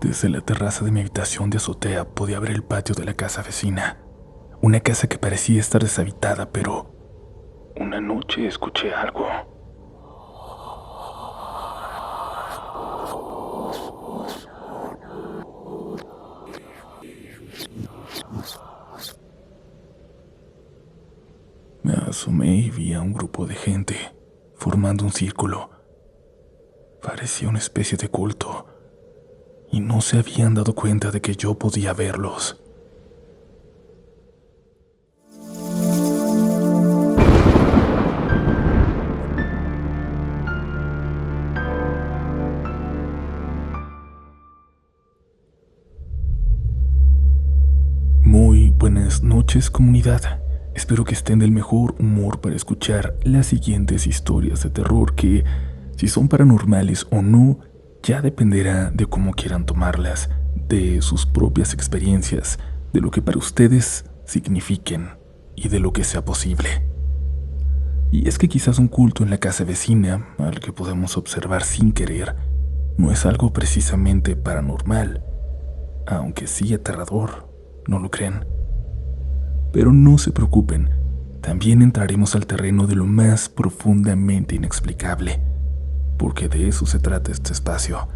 Desde la terraza de mi habitación de azotea podía ver el patio de la casa vecina. Una casa que parecía estar deshabitada, pero una noche escuché algo. Me asomé y vi a un grupo de gente formando un círculo. Parecía una especie de culto, y no se habían dado cuenta de que yo podía verlos. Muy buenas noches, comunidad. Espero que estén del mejor humor para escuchar las siguientes historias de terror que, si son paranormales o no, ya dependerá de cómo quieran tomarlas, de sus propias experiencias, de lo que para ustedes signifiquen y de lo que sea posible. Y es que quizás un culto en la casa vecina, al que podemos observar sin querer, no es algo precisamente paranormal, aunque sí aterrador, ¿no lo creen? Pero no se preocupen, también entraremos al terreno de lo más profundamente inexplicable, porque de eso se trata este espacio.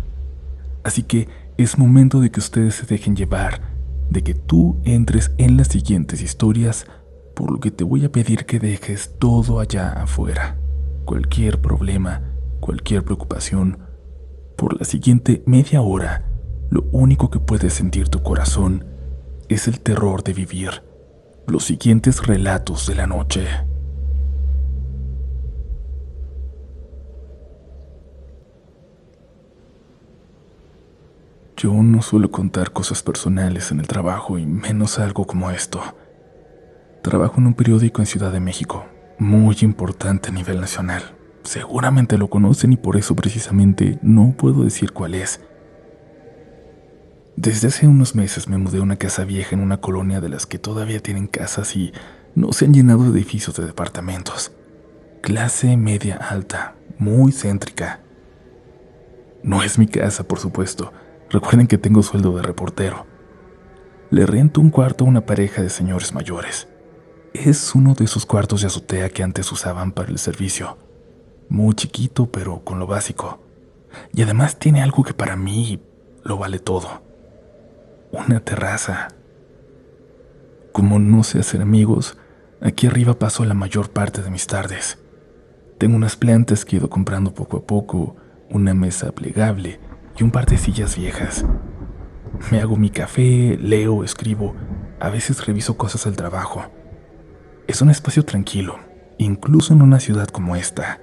Así que es momento de que ustedes se dejen llevar, de que tú entres en las siguientes historias, por lo que te voy a pedir que dejes todo allá afuera. Cualquier problema, cualquier preocupación. Por la siguiente media hora, lo único que puede sentir tu corazón es el terror de vivir los siguientes relatos de la noche. Yo no suelo contar cosas personales en el trabajo y menos algo como esto. Trabajo en un periódico en Ciudad de México, muy importante a nivel nacional. Seguramente lo conocen y por eso precisamente no puedo decir cuál es. Desde hace unos meses me mudé a una casa vieja en una colonia de las que todavía tienen casas y no se han llenado de edificios de departamentos. Clase media alta, muy céntrica. No es mi casa, por supuesto. Recuerden que tengo sueldo de reportero. Le rento un cuarto a una pareja de señores mayores. Es uno de esos cuartos de azotea que antes usaban para el servicio. Muy chiquito, pero con lo básico. Y además tiene algo que para mí lo vale todo. Una terraza. Como no sé hacer amigos, aquí arriba paso la mayor parte de mis tardes. Tengo unas plantas que he ido comprando poco a poco, una mesa plegable y un par de sillas viejas. Me hago mi café, leo, escribo, a veces reviso cosas del trabajo. Es un espacio tranquilo, incluso en una ciudad como esta.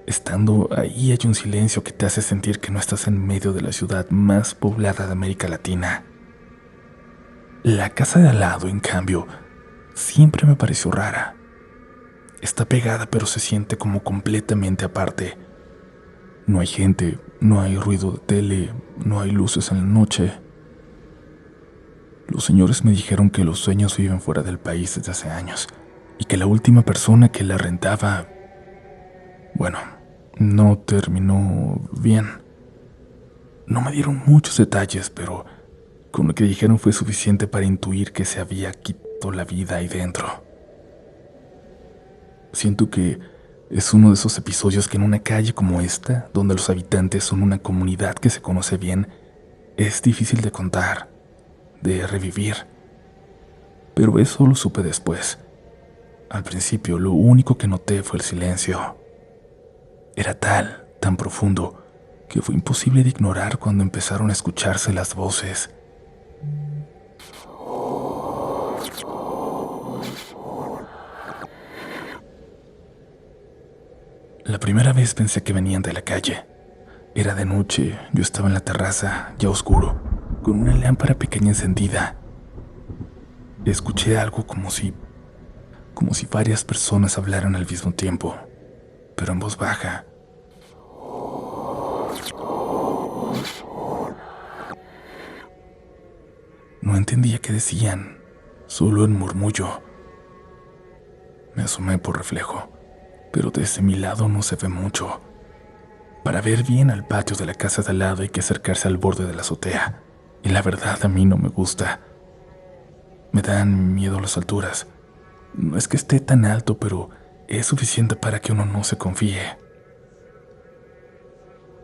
Estando ahí hay un silencio que te hace sentir que no estás en medio de la ciudad más poblada de América Latina. La casa de al lado, en cambio, siempre me pareció rara. Está pegada, pero se siente como completamente aparte. No hay gente, no hay ruido de tele, no hay luces en la noche. Los señores me dijeron que los dueños viven fuera del país desde hace años y que la última persona que la rentaba, bueno, no terminó bien. No me dieron muchos detalles, pero con lo que dijeron fue suficiente para intuir que se había quitado la vida ahí dentro. Siento que es uno de esos episodios que en una calle como esta, donde los habitantes son una comunidad que se conoce bien, es difícil de contar, de revivir. Pero eso lo supe después. Al principio, lo único que noté fue el silencio. Era tan profundo, que fue imposible de ignorar cuando empezaron a escucharse las voces. La primera vez pensé que venían de la calle. Era de noche, yo estaba en la terraza, ya oscuro, con una lámpara pequeña encendida. Escuché algo como si varias personas hablaran al mismo tiempo, pero en voz baja. No entendía qué decían, solo el murmullo. Me asomé por reflejo, pero desde mi lado no se ve mucho. Para ver bien al patio de la casa de al lado hay que acercarse al borde de la azotea, y la verdad a mí no me gusta. Me dan miedo las alturas. No es que esté tan alto, pero es suficiente para que uno no se confíe.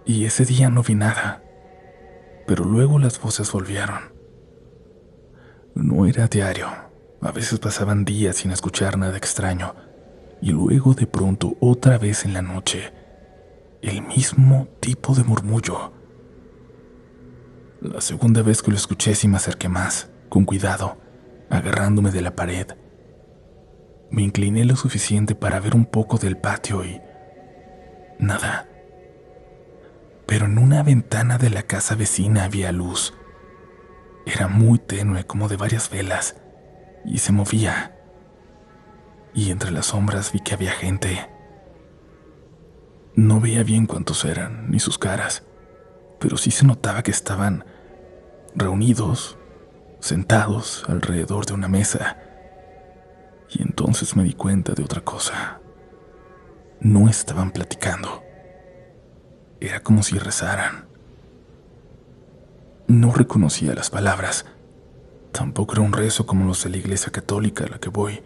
Y ese día no vi nada, pero luego las voces volvieron. No era diario, a veces pasaban días sin escuchar nada extraño, y luego de pronto otra vez en la noche, el mismo tipo de murmullo. La segunda vez que lo escuché sí me acerqué más, con cuidado, agarrándome de la pared. Me incliné lo suficiente para ver un poco del patio y nada. Pero en una ventana de la casa vecina había luz. Era muy tenue, como de varias velas, y se movía. Y entre las sombras vi que había gente. No veía bien cuántos eran, ni sus caras, pero sí se notaba que estaban reunidos, sentados alrededor de una mesa. Y entonces me di cuenta de otra cosa. No estaban platicando. Era como si rezaran. No reconocía las palabras. Tampoco era un rezo como los de la iglesia católica a la que voy.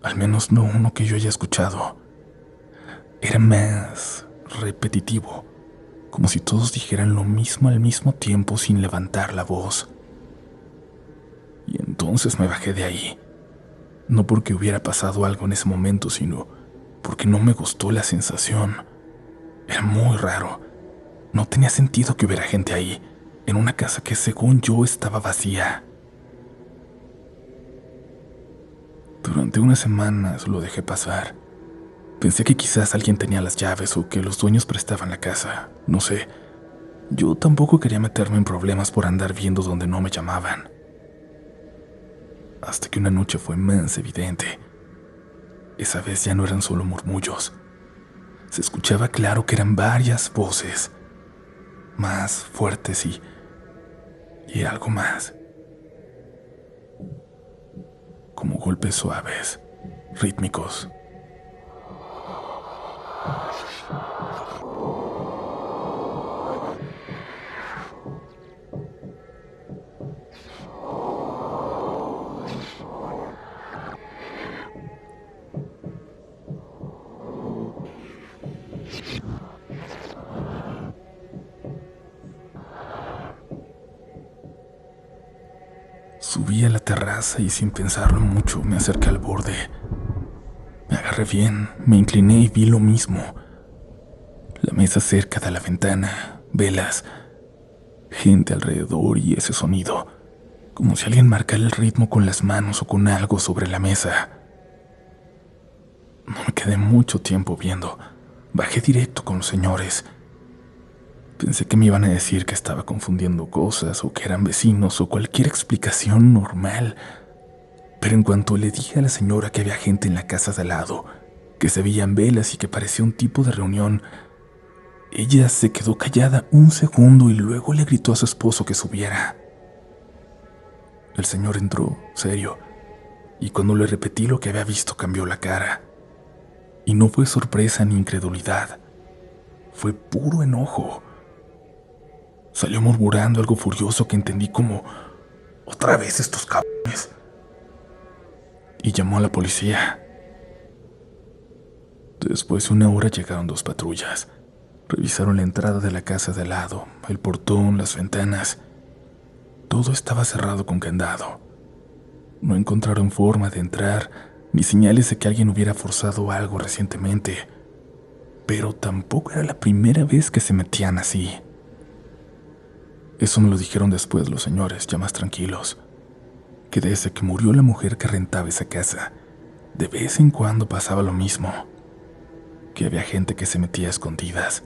Al menos no uno que yo haya escuchado. Era más repetitivo, como si todos dijeran lo mismo al mismo tiempo sin levantar la voz. Y entonces me bajé de ahí. No porque hubiera pasado algo en ese momento, sino porque no me gustó la sensación. Era muy raro. No tenía sentido que hubiera gente ahí, en una casa que según yo estaba vacía. Durante unas semanas lo dejé pasar. Pensé que quizás alguien tenía las llaves o que los dueños prestaban la casa, no sé. Yo tampoco quería meterme en problemas por andar viendo donde no me llamaban. Hasta que una noche fue más evidente. Esa vez ya no eran solo murmullos. Se escuchaba claro que eran varias voces, más fuertes y algo más. Como golpes suaves, rítmicos. Subí a la terraza y sin pensarlo mucho me acerqué al borde. Me agarré bien, me incliné y vi lo mismo. La mesa cerca de la ventana, velas, gente alrededor y ese sonido, como si alguien marcara el ritmo con las manos o con algo sobre la mesa. No me quedé mucho tiempo viendo. Bajé directo con los señores. Pensé que me iban a decir que estaba confundiendo cosas o que eran vecinos o cualquier explicación normal. Pero en cuanto le dije a la señora que había gente en la casa de al lado, que se veían velas y que parecía un tipo de reunión, ella se quedó callada un segundo y luego le gritó a su esposo que subiera. El señor entró, serio, y cuando le repetí lo que había visto cambió la cara. Y no fue sorpresa ni incredulidad, fue puro enojo. Salió murmurando algo furioso que entendí como «otra vez estos cabrones», y llamó a la policía. Después de una hora llegaron 2 patrullas. Revisaron la entrada de la casa de al lado, el portón, las ventanas. Todo estaba cerrado con candado. No encontraron forma de entrar, ni señales de que alguien hubiera forzado algo recientemente. Pero tampoco era la primera vez que se metían así. Eso me lo dijeron después los señores, ya más tranquilos. Que desde que murió la mujer que rentaba esa casa, de vez en cuando pasaba lo mismo. Que había gente que se metía a escondidas.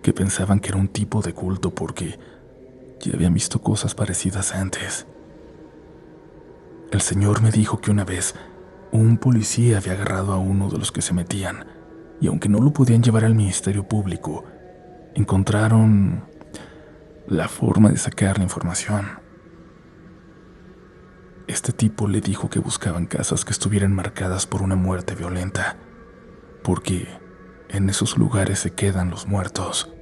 Que pensaban que era un tipo de culto porque ya habían visto cosas parecidas antes. El señor me dijo que una vez un policía había agarrado a uno de los que se metían, y aunque no lo podían llevar al Ministerio Público, encontraron la forma de sacar la información. Este tipo le dijo que buscaban casas que estuvieran marcadas por una muerte violenta, porque En esos lugares se quedan los muertos.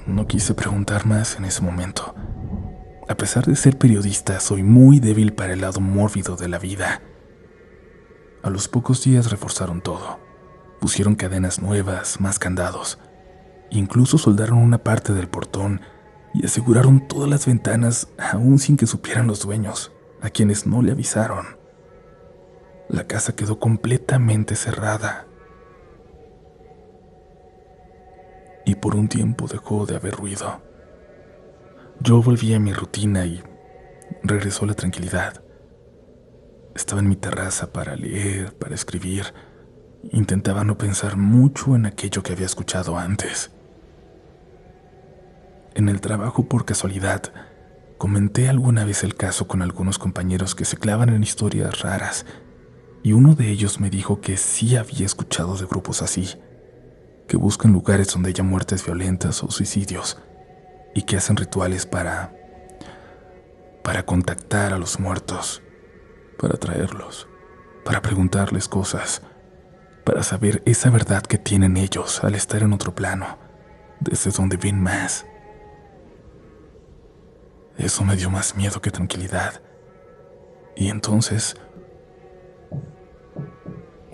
No quise preguntar más en ese momento. A pesar de ser periodista, soy muy débil para el lado mórbido de la vida. A los pocos días reforzaron todo. Pusieron cadenas nuevas, más candados. Incluso soldaron una parte del portón y aseguraron todas las ventanas, aún sin que supieran los dueños, a quienes no le avisaron. La casa quedó completamente cerrada. Y por un tiempo dejó de haber ruido. Yo volví a mi rutina y regresó la tranquilidad. Estaba en mi terraza para leer, para escribir. Intentaba no pensar mucho en aquello que había escuchado antes. En el trabajo, por casualidad, comenté alguna vez el caso con algunos compañeros que se clavan en historias raras, y uno de ellos me dijo que sí había escuchado de grupos así, que buscan lugares donde haya muertes violentas o suicidios, y que hacen rituales para contactar a los muertos, para traerlos, para preguntarles cosas, para saber esa verdad que tienen ellos al estar en otro plano, desde donde ven más. Eso me dio más miedo que tranquilidad. Y entonces,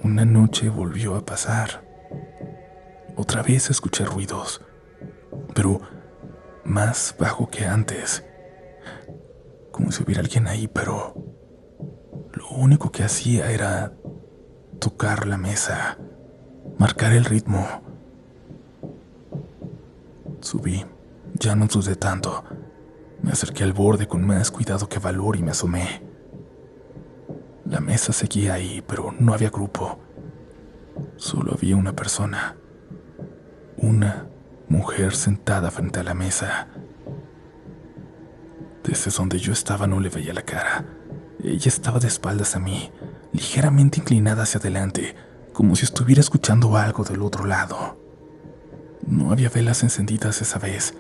una noche volvió a pasar. Otra vez escuché ruidos, pero más bajo que antes, como si hubiera alguien ahí, pero lo único que hacía era tocar la mesa, marcar el ritmo. Subí, ya no dudé tanto. Me acerqué al borde con más cuidado que valor y me asomé. La mesa seguía ahí, pero no había grupo. Solo había una persona. Una mujer sentada frente a la mesa. Desde donde yo estaba no le veía la cara. Ella estaba de espaldas a mí, ligeramente inclinada hacia adelante, como si estuviera escuchando algo del otro lado. No había velas encendidas esa vez.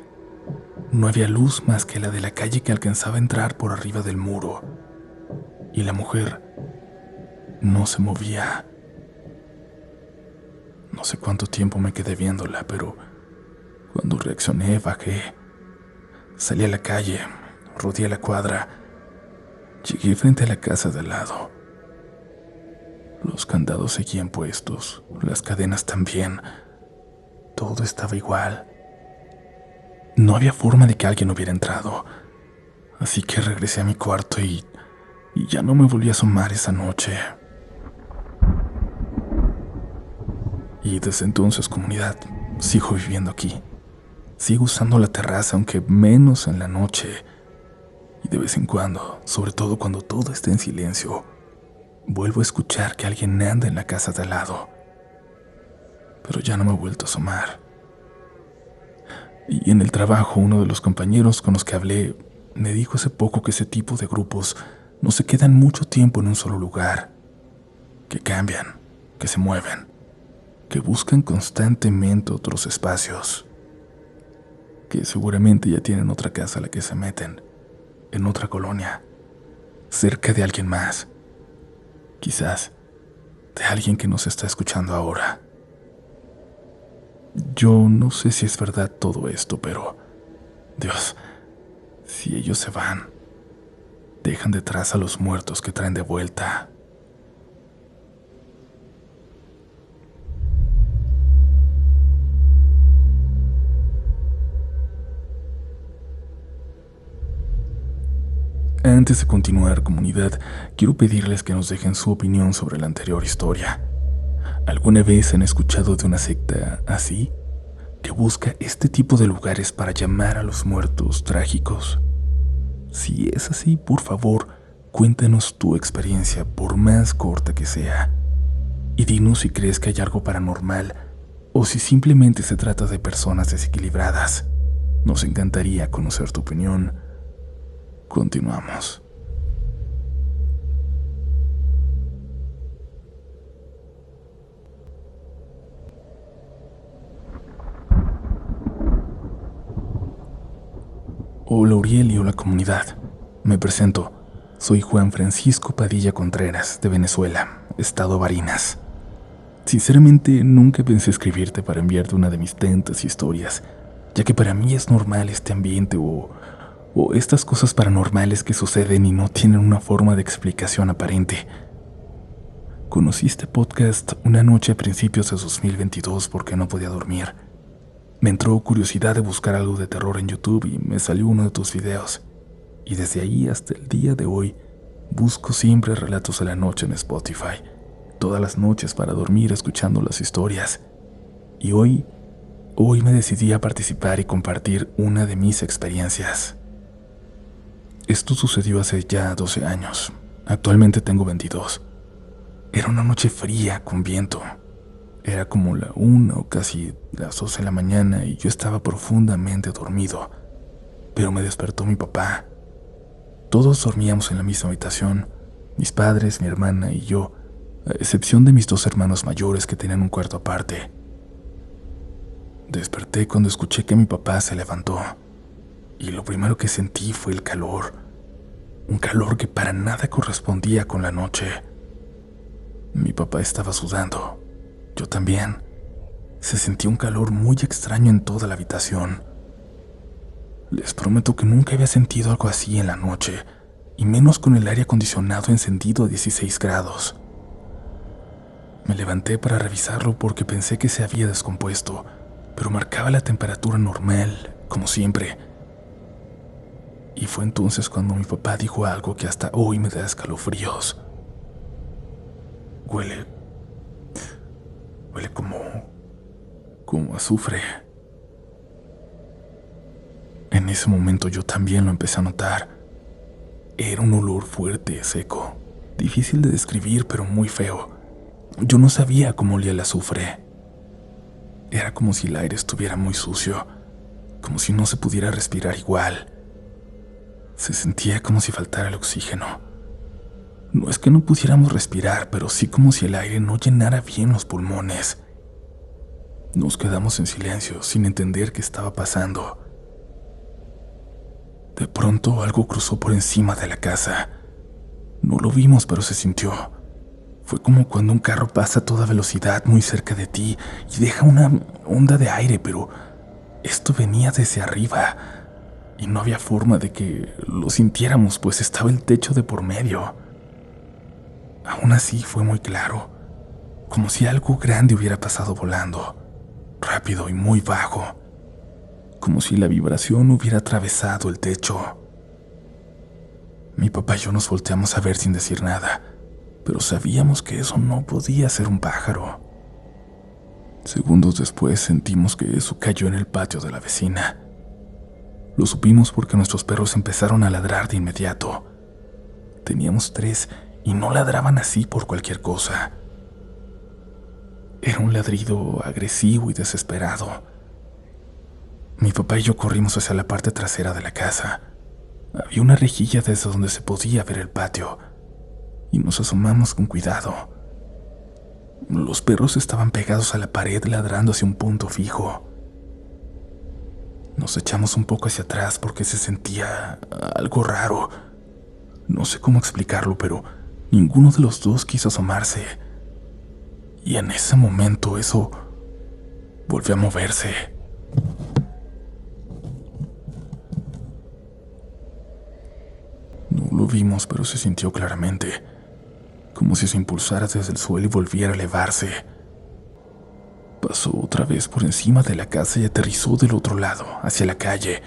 No había luz más que la de la calle que alcanzaba a entrar por arriba del muro. Y la mujer no se movía. No sé cuánto tiempo me quedé viéndola, pero cuando reaccioné, bajé. Salí a la calle, rodeé la cuadra. Llegué frente a la casa de al lado. Los candados seguían puestos, las cadenas también. Todo estaba igual. No había forma de que alguien hubiera entrado. Así que regresé a mi cuarto y ya no me volví a asomar esa noche. Y desde entonces, comunidad, sigo viviendo aquí. Sigo usando la terraza, aunque menos en la noche. Y de vez en cuando, sobre todo cuando todo está en silencio, vuelvo a escuchar que alguien anda en la casa de al lado. Pero ya no me he vuelto a asomar. Y en el trabajo, uno de los compañeros con los que hablé me dijo hace poco que ese tipo de grupos no se quedan mucho tiempo en un solo lugar, que cambian, que se mueven, que buscan constantemente otros espacios, que seguramente ya tienen otra casa a la que se meten, en otra colonia, cerca de alguien más, quizás de alguien que nos está escuchando ahora. Yo no sé si es verdad todo esto, pero Dios, si ellos se van, dejan detrás a los muertos que traen de vuelta. Antes de continuar, comunidad, quiero pedirles que nos dejen su opinión sobre la anterior historia. ¿Alguna vez han escuchado de una secta así, que busca este tipo de lugares para llamar a los muertos trágicos? Si es así, por favor, cuéntanos tu experiencia, por más corta que sea. Y dinos si crees que hay algo paranormal o si simplemente se trata de personas desequilibradas. Nos encantaría conocer tu opinión. Continuamos. Hola Uriel y hola comunidad. Me presento. Soy Juan Francisco Padilla Contreras, de Venezuela, estado Barinas. Sinceramente, nunca pensé escribirte para enviarte una de mis tantas historias, ya que para mí es normal este ambiente o estas cosas paranormales que suceden y no tienen una forma de explicación aparente. Conocí este podcast una noche a principios de 2022 porque no podía dormir. Me entró curiosidad de buscar algo de terror en YouTube y me salió uno de tus videos. Y desde ahí hasta el día de hoy, busco siempre relatos de la noche en Spotify. Todas las noches para dormir escuchando las historias. Y hoy me decidí a participar y compartir una de mis experiencias. Esto sucedió hace ya 12 años. Actualmente tengo 22. Era una noche fría con viento. Era como la 1 o casi las 12 de la mañana y yo estaba profundamente dormido. Pero me despertó mi papá. Todos dormíamos en la misma habitación, mis padres, mi hermana y yo, a excepción de mis 2 hermanos mayores que tenían un cuarto aparte. Desperté cuando escuché que mi papá se levantó, y lo primero que sentí fue el calor, un calor que para nada correspondía con la noche. Mi papá estaba sudando, yo también. Se sentía un calor muy extraño en toda la habitación. Les prometo que nunca había sentido algo así en la noche, y menos con el aire acondicionado encendido a 16 grados. Me levanté para revisarlo porque pensé que se había descompuesto, pero marcaba la temperatura normal, como siempre. Y fue entonces cuando mi papá dijo algo que hasta hoy me da escalofríos. Huele como azufre. En ese momento yo también lo empecé a notar. Era un olor fuerte, seco, difícil de describir, pero muy feo. Yo no sabía cómo olía el azufre. Era como si el aire estuviera muy sucio, como si no se pudiera respirar igual. Se sentía como si faltara el oxígeno. No es que no pudiéramos respirar, pero sí como si el aire no llenara bien los pulmones. Nos quedamos en silencio, sin entender qué estaba pasando. De pronto algo cruzó por encima de la casa. No lo vimos, pero se sintió. Fue como cuando un carro pasa a toda velocidad muy cerca de ti y deja una onda de aire, pero esto venía desde arriba y no había forma de que lo sintiéramos, pues estaba el techo de por medio. Aún así fue muy claro, como si algo grande hubiera pasado volando, rápido y muy bajo, como si la vibración hubiera atravesado el techo. Mi papá y yo nos volteamos a ver sin decir nada, pero sabíamos que eso no podía ser un pájaro. Segundos después sentimos que eso cayó en el patio de la vecina. Lo supimos porque nuestros perros empezaron a ladrar de inmediato. Teníamos 3 y no ladraban así por cualquier cosa. Era un ladrido agresivo y desesperado. Mi papá y yo corrimos hacia la parte trasera de la casa. Había una rejilla desde donde se podía ver el patio, y nos asomamos con cuidado. Los perros estaban pegados a la pared ladrando hacia un punto fijo. Nos echamos un poco hacia atrás porque se sentía algo raro. No sé cómo explicarlo, pero ninguno de los dos quiso asomarse. Y en ese momento eso volvió a moverse. No lo vimos, pero se sintió claramente, como si se impulsara desde el suelo y volviera a elevarse. Pasó otra vez por encima de la casa y aterrizó del otro lado, hacia la calle,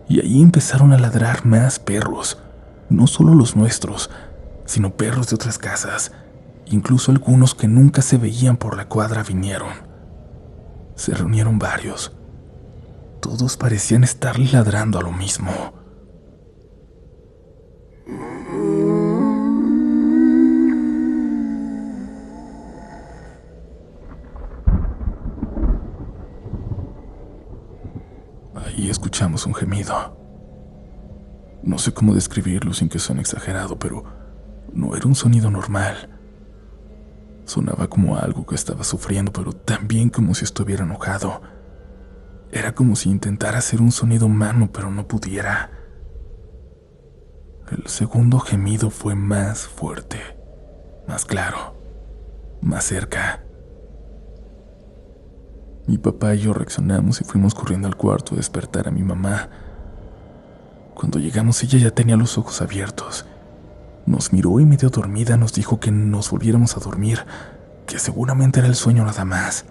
y ahí empezaron a ladrar más perros, no solo los nuestros, sino perros de otras casas. Incluso algunos que nunca se veían por la cuadra vinieron. Se reunieron varios. Todos parecían estar ladrando a lo mismo. Ahí escuchamos un gemido. No sé cómo describirlo sin que suene exagerado, pero no era un sonido normal. Sonaba como algo que estaba sufriendo, pero también como si estuviera enojado. Era como si intentara hacer un sonido humano, pero no pudiera. El segundo gemido fue más fuerte, más claro, más cerca. Mi papá y yo reaccionamos y fuimos corriendo al cuarto a despertar a mi mamá. Cuando llegamos ella ya tenía los ojos abiertos. Nos miró y medio dormida nos dijo que nos volviéramos a dormir, que seguramente era el sueño nada más.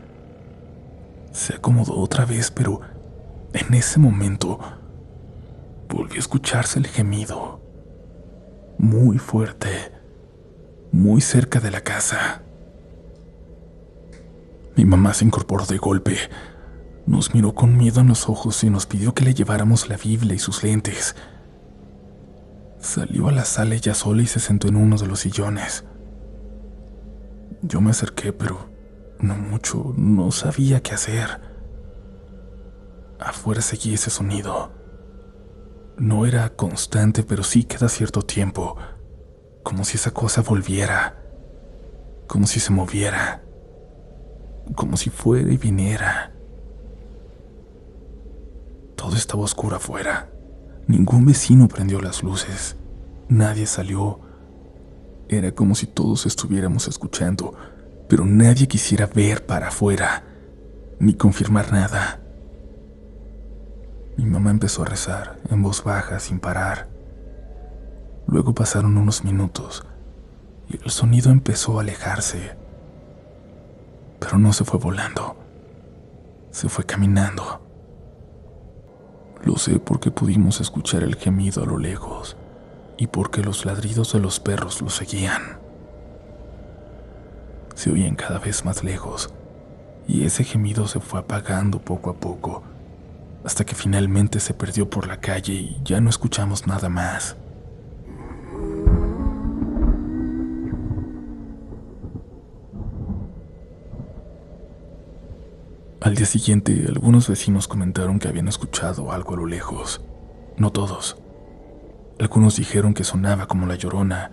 Se acomodó otra vez, pero en ese momento volvió a escucharse el gemido, muy fuerte, muy cerca de la casa. Mi mamá se incorporó de golpe, nos miró con miedo en los ojos y nos pidió que le lleváramos la Biblia y sus lentes. Salió a la sala ella sola y se sentó en uno de los sillones. Yo me acerqué, pero no mucho, no sabía qué hacer. Afuera seguía ese sonido. No era constante, pero sí cada cierto tiempo, como si esa cosa volviera, como si se moviera, como si fuera y viniera. Todo estaba oscuro afuera. Ningún vecino prendió las luces. Nadie salió. Era como si todos estuviéramos escuchando, pero nadie quisiera ver para afuera, ni confirmar nada. Mi mamá empezó a rezar, en voz baja, sin parar. Luego pasaron unos minutos, y el sonido empezó a alejarse. Pero no se fue volando. Se fue caminando. Lo sé porque pudimos escuchar el gemido a lo lejos, y porque los ladridos de los perros lo seguían. Se oían cada vez más lejos, y ese gemido se fue apagando poco a poco, hasta que finalmente se perdió por la calle y ya no escuchamos nada más. Al día siguiente, algunos vecinos comentaron que habían escuchado algo a lo lejos. No todos. Algunos dijeron que sonaba como la Llorona,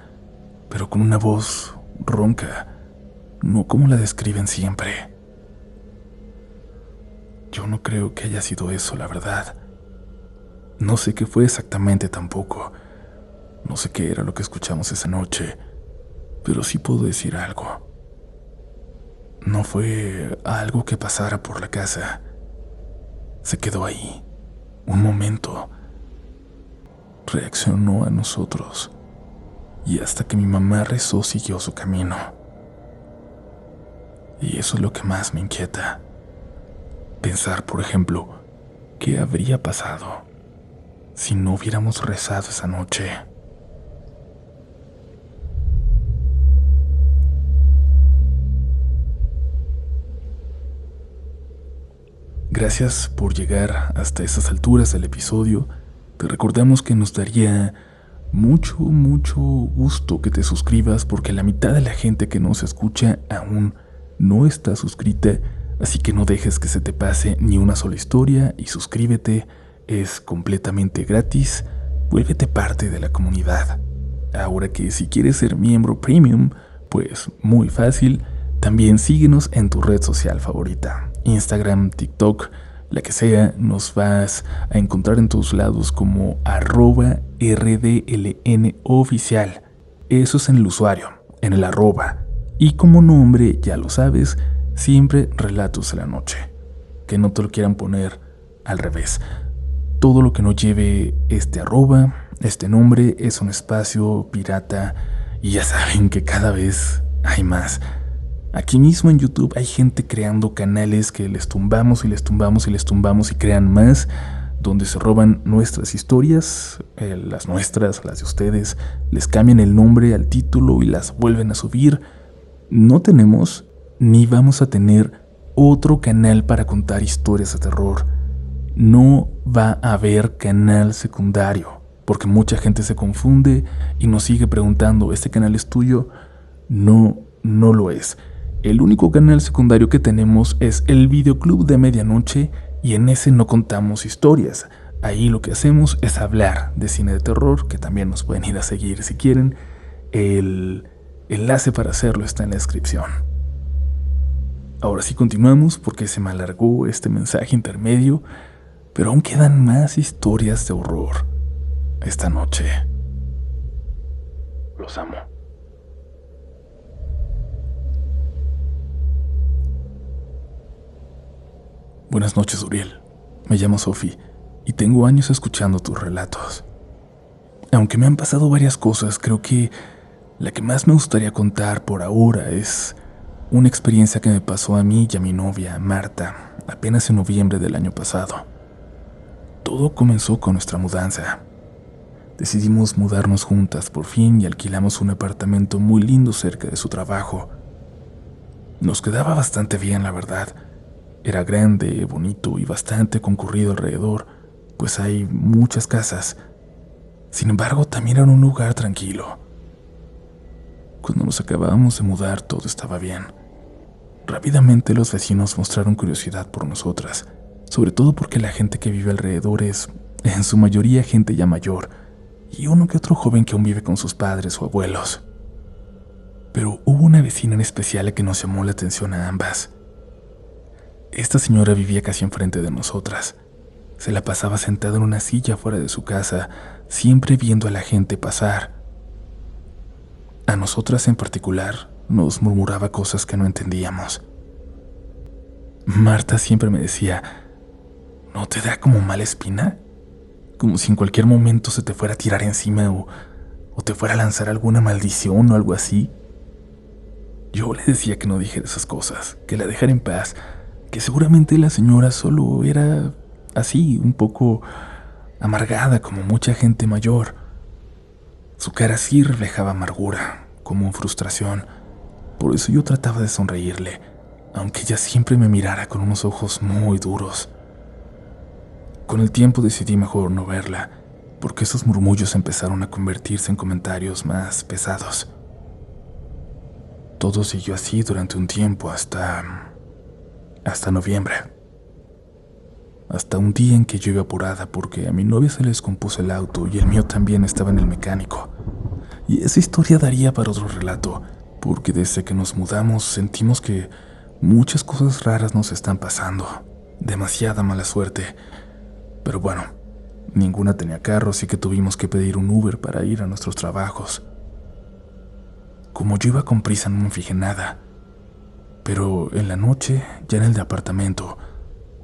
pero con una voz ronca, no como la describen siempre. Yo no creo que haya sido eso, la verdad. No sé qué fue exactamente tampoco. No sé qué era lo que escuchamos esa noche, pero sí puedo decir algo. No fue algo que pasara por la casa. Se quedó ahí, un momento. Reaccionó a nosotros, y hasta que mi mamá rezó siguió su camino. Y eso es lo que más me inquieta. Pensar, por ejemplo, qué habría pasado si no hubiéramos rezado esa noche. Gracias por llegar hasta esas alturas del episodio. Te recordamos que nos daría mucho gusto que te suscribas, porque la mitad de la gente que nos escucha aún no está suscrita, así que no dejes que se te pase ni una sola historia y suscríbete, es completamente gratis, vuélvete parte de la comunidad. Ahora que si quieres ser miembro premium, pues muy fácil, también síguenos en tu red social favorita, Instagram, TikTok, la que sea, nos vas a encontrar en todos lados como @RDLNoficial. Eso es en el usuario, en el arroba. Y como nombre, ya lo sabes, siempre Relatos de la Noche. Que no te lo quieran poner al revés. Todo lo que no lleve este arroba, este nombre, es un espacio pirata. Y ya saben que cada vez hay más. Aquí mismo en YouTube hay gente creando canales que les tumbamos y les tumbamos y les tumbamos y crean más, donde se roban nuestras historias, las nuestras, las de ustedes, les cambian el nombre al título y las vuelven a subir. No tenemos ni vamos a tener otro canal para contar historias de terror. No va a haber canal secundario, porque mucha gente se confunde y nos sigue preguntando, ¿este canal es tuyo? No, no lo es. El único canal secundario que tenemos es el Videoclub de Medianoche, y en ese no contamos historias. Ahí lo que hacemos es hablar de cine de terror, que también nos pueden ir a seguir si quieren. El enlace para hacerlo está en la descripción. Ahora sí continuamos porque se me alargó este mensaje intermedio, pero aún quedan más historias de horror esta noche. Los amo. Buenas noches, Uriel. Me llamo Sophie y tengo años escuchando tus relatos. Aunque me han pasado varias cosas, creo que la que más me gustaría contar por ahora es una experiencia que me pasó a mí y a mi novia, Marta, apenas en noviembre del año pasado. Todo comenzó con nuestra mudanza. Decidimos mudarnos juntas por fin y alquilamos un apartamento muy lindo cerca de su trabajo. Nos quedaba bastante bien, la verdad. Era grande, bonito y bastante concurrido alrededor, pues hay muchas casas. Sin embargo, también era un lugar tranquilo. Cuando nos acabábamos de mudar, todo estaba bien. Rápidamente los vecinos mostraron curiosidad por nosotras, sobre todo porque la gente que vive alrededor es, en su mayoría, gente ya mayor, y uno que otro joven que aún vive con sus padres o abuelos. Pero hubo una vecina en especial que nos llamó la atención a ambas. Esta señora vivía casi enfrente de nosotras. Se la pasaba sentada en una silla fuera de su casa, siempre viendo a la gente pasar. A nosotras en particular, nos murmuraba cosas que no entendíamos. Marta siempre me decía, ¿no te da como mala espina? Como si en cualquier momento se te fuera a tirar encima o te fuera a lanzar alguna maldición o algo así. Yo le decía que no dijera esas cosas, que la dejara en paz, que seguramente la señora solo era así, un poco amargada como mucha gente mayor. Su cara sí reflejaba amargura, como frustración. Por eso yo trataba de sonreírle, aunque ella siempre me mirara con unos ojos muy duros. Con el tiempo decidí mejor no verla, porque esos murmullos empezaron a convertirse en comentarios más pesados. Todo siguió así durante un tiempo hasta noviembre. Hasta un día en que yo iba apurada porque a mi novia se le descompuso el auto y el mío también estaba en el mecánico. Y esa historia daría para otro relato, porque desde que nos mudamos sentimos que muchas cosas raras nos están pasando. Demasiada mala suerte. Pero bueno, ninguna tenía carro, así que tuvimos que pedir un Uber para ir a nuestros trabajos. Como yo iba con prisa, no me fijé nada. Pero en la noche, ya en el departamento,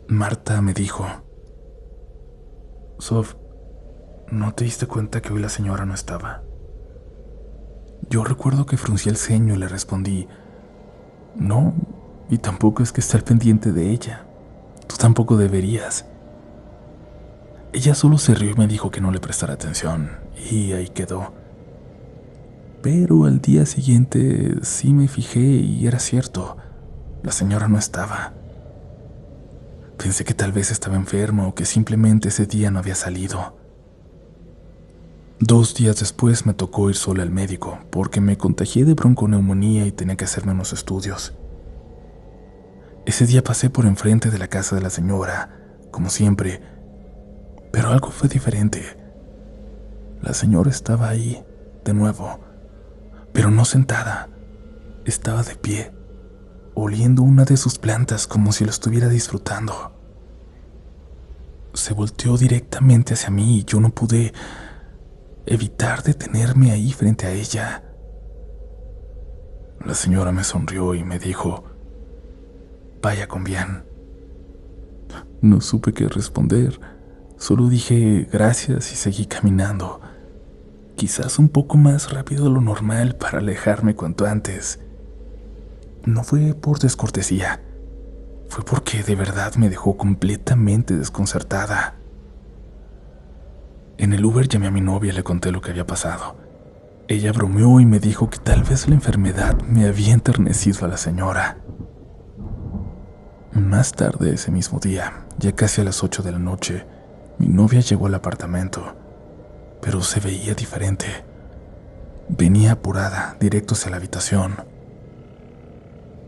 Marta me dijo: Sof, ¿no te diste cuenta que hoy la señora no estaba? Yo recuerdo que fruncí el ceño y le respondí: no, y tampoco es que esté al pendiente de ella. Tú tampoco deberías. Ella solo se rió y me dijo que no le prestara atención, y ahí quedó. Pero al día siguiente sí me fijé y era cierto, la señora no estaba. Pensé que tal vez estaba enferma o que simplemente ese día no había salido. 2 días después me tocó ir sola al médico porque me contagié de bronconeumonía y tenía que hacerme unos estudios. Ese día pasé por enfrente de la casa de la señora, como siempre, pero algo fue diferente. La señora estaba ahí, de nuevo, pero no sentada, estaba de pie, oliendo una de sus plantas como si lo estuviera disfrutando. Se volteó directamente hacia mí y yo no pude evitar detenerme ahí frente a ella. La señora me sonrió y me dijo: vaya con bien. No supe qué responder, solo dije gracias y seguí caminando, quizás un poco más rápido de lo normal para alejarme cuanto antes. No fue por descortesía, fue porque de verdad me dejó completamente desconcertada. En el Uber llamé a mi novia y le conté lo que había pasado. Ella bromeó y me dijo que tal vez la enfermedad me había enternecido a la señora. Más tarde ese mismo día, ya casi a las 8 de la noche, mi novia llegó al apartamento, pero se veía diferente. Venía apurada, directo hacia la habitación.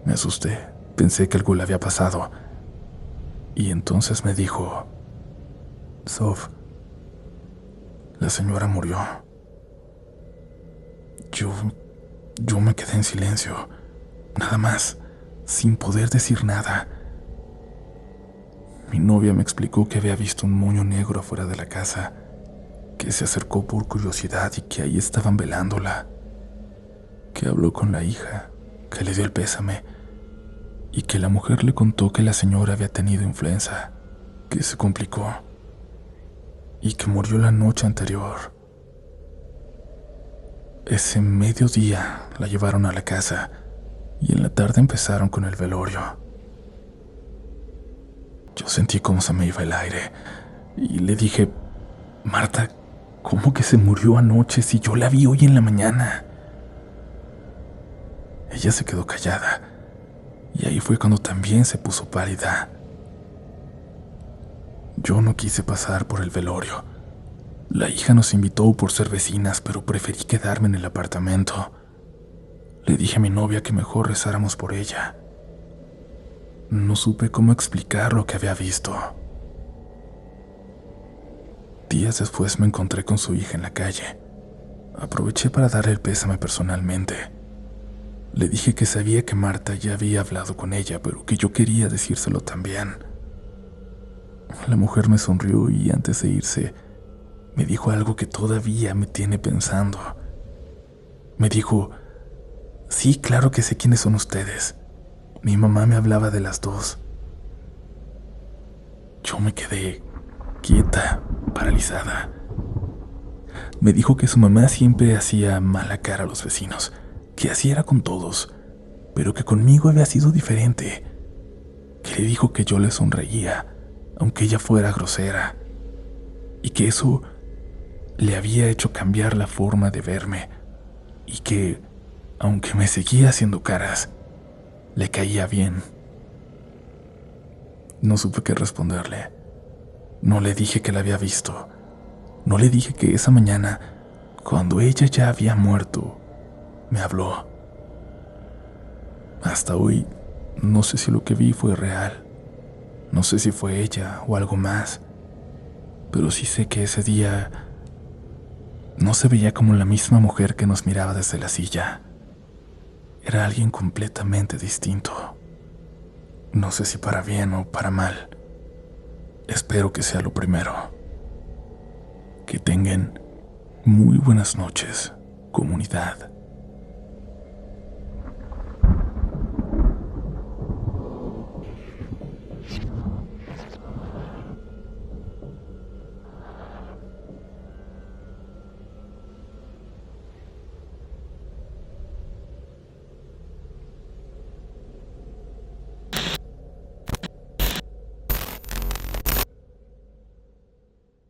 Me asusté, pensé que algo le había pasado, y entonces me dijo: Sof, la señora murió. Yo me quedé en silencio, nada más, sin poder decir nada. Mi novia me explicó que había visto un moño negro afuera de la casa, que se acercó por curiosidad y que ahí estaban velándola, que habló con la hija, que le dio el pésame y que la mujer le contó que la señora había tenido influenza, que se complicó y que murió la noche anterior. Ese mediodía la llevaron a la casa y en la tarde empezaron con el velorio. Yo sentí cómo se me iba el aire y le dije: Marta, ¿cómo que se murió anoche si yo la vi hoy en la mañana? Ella se quedó callada y ahí fue cuando también se puso pálida. Yo no quise pasar por el velorio. La hija nos invitó por ser vecinas, pero preferí quedarme en el apartamento. Le dije a mi novia que mejor rezáramos por ella. No supe cómo explicar lo que había visto. Días después me encontré con su hija en la calle. Aproveché para darle el pésame personalmente. Le dije que sabía que Marta ya había hablado con ella, pero que yo quería decírselo también. La mujer me sonrió y antes de irse, me dijo algo que todavía me tiene pensando. Me dijo: sí, claro que sé quiénes son ustedes. Mi mamá me hablaba de las dos. Yo me quedé quieta, paralizada. Me dijo que su mamá siempre hacía mala cara a los vecinos, que así era con todos, pero que conmigo había sido diferente. Que le dijo que yo le sonreía, aunque ella fuera grosera, y que eso le había hecho cambiar la forma de verme, y que, aunque me seguía haciendo caras, le caía bien. No supe qué responderle. No le dije que la había visto. No le dije que esa mañana, cuando ella ya había muerto, me habló. Hasta hoy, no sé si lo que vi fue real. No sé si fue ella o algo más. Pero sí sé que ese día no se veía como la misma mujer que nos miraba desde la silla. Era alguien completamente distinto. No sé si para bien o para mal. Espero que sea lo primero. Que tengan muy buenas noches, comunidad.